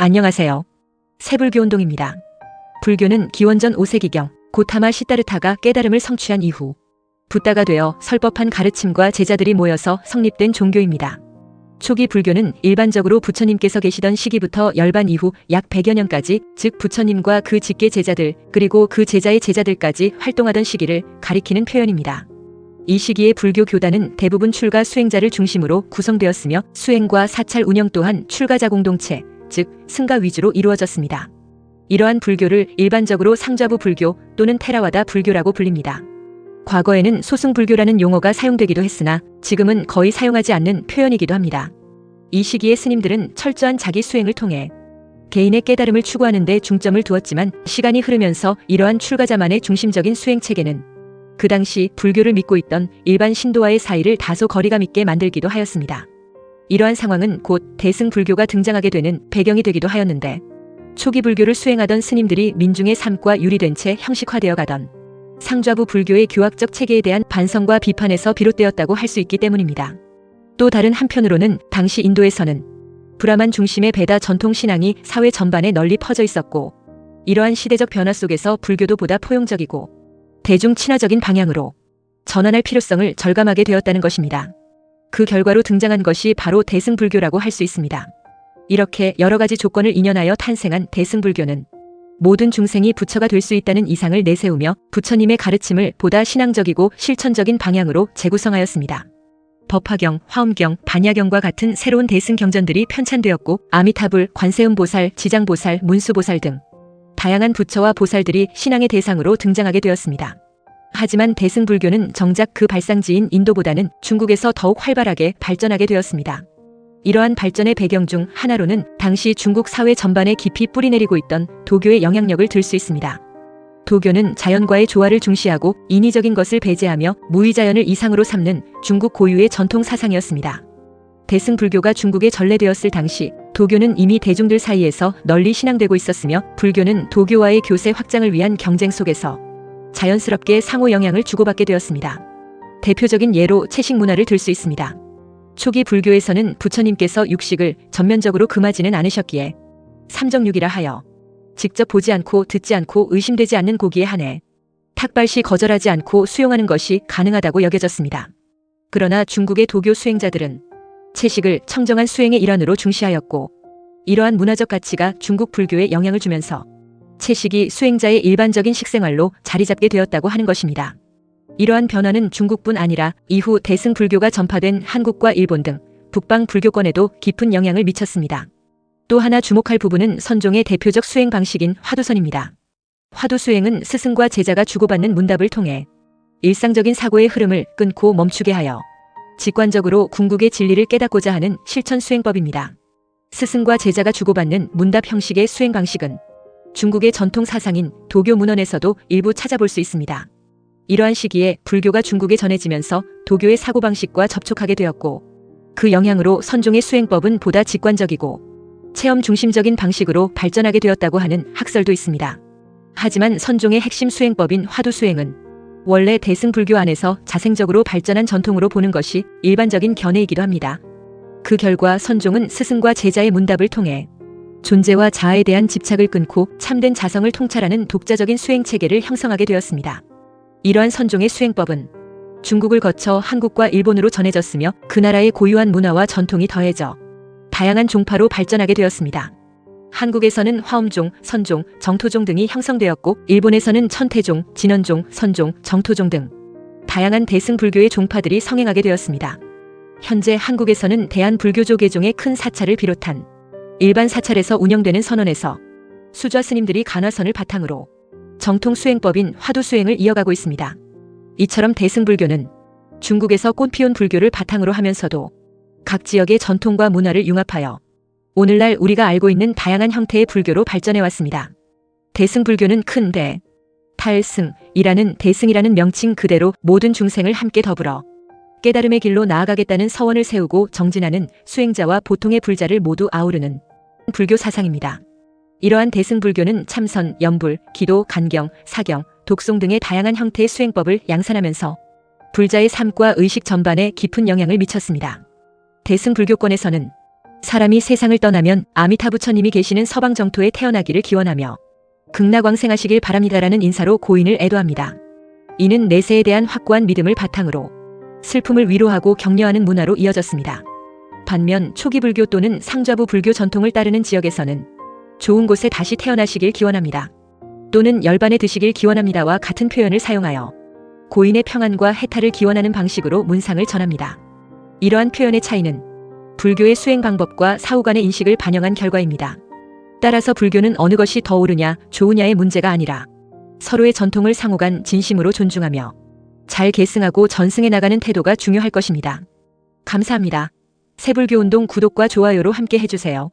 안녕하세요. 새불교운동입니다. 불교는 기원전 5세기경 고타마 시다르타가 깨달음을 성취한 이후 붓다가 되어 설법한 가르침과 제자들이 모여서 성립된 종교입니다. 초기 불교는 일반적으로 부처님께서 계시던 시기부터 열반 이후 약 100여 년까지, 즉 부처님과 그 직계 제자들 그리고 그 제자의 제자들까지 활동하던 시기를 가리키는 표현입니다. 이 시기의 불교 교단은 대부분 출가 수행자를 중심으로 구성되었으며 수행과 사찰 운영 또한 출가자 공동체, 즉 승가 위주로 이루어졌습니다. 이러한 불교를 일반적으로 상좌부 불교 또는 테라와다 불교라고 불립니다. 과거에는 소승불교라는 용어가 사용되기도 했으나 지금은 거의 사용하지 않는 표현이기도 합니다. 이 시기의 스님들은 철저한 자기 수행을 통해 개인의 깨달음을 추구하는 데 중점을 두었지만 시간이 흐르면서 이러한 출가자만의 중심적인 수행 체계는 그 당시 불교를 믿고 있던 일반 신도와의 사이를 다소 거리감 있게 만들기도 하였습니다. 이러한 상황은 곧 대승불교가 등장하게 되는 배경이 되기도 하였는데, 초기 불교를 수행하던 스님들이 민중의 삶과 유리된 채 형식화되어 가던 상좌부 불교의 교학적 체계에 대한 반성과 비판에서 비롯되었다고 할 수 있기 때문입니다. 또 다른 한편으로는 당시 인도에서는 브라만 중심의 베다 전통 신앙이 사회 전반에 널리 퍼져 있었고, 이러한 시대적 변화 속에서 불교도 보다 포용적이고 대중 친화적인 방향으로 전환할 필요성을 절감하게 되었다는 것입니다. 그 결과로 등장한 것이 바로 대승불교라고 할 수 있습니다. 이렇게 여러 가지 조건을 인연하여 탄생한 대승불교는 모든 중생이 부처가 될 수 있다는 이상을 내세우며 부처님의 가르침을 보다 신앙적이고 실천적인 방향으로 재구성하였습니다. 법화경, 화엄경, 반야경과 같은 새로운 대승 경전들이 편찬되었고, 아미타불, 관세음보살, 지장보살, 문수보살 등 다양한 부처와 보살들이 신앙의 대상으로 등장하게 되었습니다. 하지만 대승불교는 정작 그 발상지인 인도보다는 중국에서 더욱 활발하게 발전하게 되었습니다. 이러한 발전의 배경 중 하나로는 당시 중국 사회 전반에 깊이 뿌리내리고 있던 도교의 영향력을 들 수 있습니다. 도교는 자연과의 조화를 중시하고 인위적인 것을 배제하며 무의자연을 이상으로 삼는 중국 고유의 전통 사상이었습니다. 대승불교가 중국에 전래되었을 당시 도교는 이미 대중들 사이에서 널리 신앙되고 있었으며, 불교는 도교와의 교세 확장을 위한 경쟁 속에서 자연스럽게 상호 영향을 주고받게 되었습니다. 대표적인 예로 채식 문화를 들 수 있습니다. 초기 불교에서는 부처님께서 육식을 전면적으로 금하지는 않으셨기에 삼정육이라 하여 직접 보지 않고 듣지 않고 의심되지 않는 고기에 한해 탁발시 거절하지 않고 수용하는 것이 가능하다고 여겨졌습니다. 그러나 중국의 도교 수행자들은 채식을 청정한 수행의 일환으로 중시하였고, 이러한 문화적 가치가 중국 불교에 영향을 주면서 채식이 수행자의 일반적인 식생활로 자리잡게 되었다고 하는 것입니다. 이러한 변화는 중국뿐 아니라 이후 대승불교가 전파된 한국과 일본 등 북방 불교권에도 깊은 영향을 미쳤습니다. 또 하나 주목할 부분은 선종의 대표적 수행 방식인 화두선입니다. 화두수행은 스승과 제자가 주고받는 문답을 통해 일상적인 사고의 흐름을 끊고 멈추게 하여 직관적으로 궁극의 진리를 깨닫고자 하는 실천 수행법입니다. 스승과 제자가 주고받는 문답 형식의 수행 방식은 중국의 전통 사상인 도교 문헌에서도 일부 찾아볼 수 있습니다. 이러한 시기에 불교가 중국에 전해지면서 도교의 사고방식과 접촉하게 되었고, 그 영향으로 선종의 수행법은 보다 직관적이고 체험 중심적인 방식으로 발전하게 되었다고 하는 학설도 있습니다. 하지만 선종의 핵심 수행법인 화두수행은 원래 대승불교 안에서 자생적으로 발전한 전통으로 보는 것이 일반적인 견해이기도 합니다. 그 결과 선종은 스승과 제자의 문답을 통해 존재와 자아에 대한 집착을 끊고 참된 자성을 통찰하는 독자적인 수행체계를 형성하게 되었습니다. 이러한 선종의 수행법은 중국을 거쳐 한국과 일본으로 전해졌으며, 그 나라의 고유한 문화와 전통이 더해져 다양한 종파로 발전하게 되었습니다. 한국에서는 화엄종, 선종, 정토종 등이 형성되었고, 일본에서는 천태종, 진원종, 선종, 정토종 등 다양한 대승불교의 종파들이 성행하게 되었습니다. 현재 한국에서는 대한불교조 계종의 큰 사찰을 비롯한 일반 사찰에서 운영되는 선원에서 수좌 스님들이 간화선을 바탕으로 정통 수행법인 화두수행을 이어가고 있습니다. 이처럼 대승불교는 중국에서 꽃피운 불교를 바탕으로 하면서도 각 지역의 전통과 문화를 융합하여 오늘날 우리가 알고 있는 다양한 형태의 불교로 발전해왔습니다. 대승불교는 큰 대, 탈승이라는 대승이라는 명칭 그대로 모든 중생을 함께 더불어 깨달음의 길로 나아가겠다는 서원을 세우고 정진하는 수행자와 보통의 불자를 모두 아우르는 불교 사상입니다. 이러한 대승불교는 참선, 염불, 기도, 간경, 사경, 독송 등의 다양한 형태의 수행법을 양산하면서 불자의 삶과 의식 전반에 깊은 영향을 미쳤습니다. 대승불교권에서는 사람이 세상을 떠나면 아미타 부처님이 계시는 서방 정토에 태어나기를 기원하며 극락왕생하시길 바랍니다라는 인사로 고인을 애도합니다. 이는 내세에 대한 확고한 믿음을 바탕으로 슬픔을 위로하고 격려하는 문화로 이어졌습니다. 반면 초기 불교 또는 상좌부 불교 전통을 따르는 지역에서는 좋은 곳에 다시 태어나시길 기원합니다. 또는 열반에 드시길 기원합니다와 같은 표현을 사용하여 고인의 평안과 해탈을 기원하는 방식으로 문상을 전합니다. 이러한 표현의 차이는 불교의 수행 방법과 사후 간의 인식을 반영한 결과입니다. 따라서 불교는 어느 것이 더 옳으냐 좋으냐의 문제가 아니라 서로의 전통을 상호간 진심으로 존중하며 잘 계승하고 전승해 나가는 태도가 중요할 것입니다. 감사합니다. 새불교운동 구독과 좋아요로 함께 해주세요.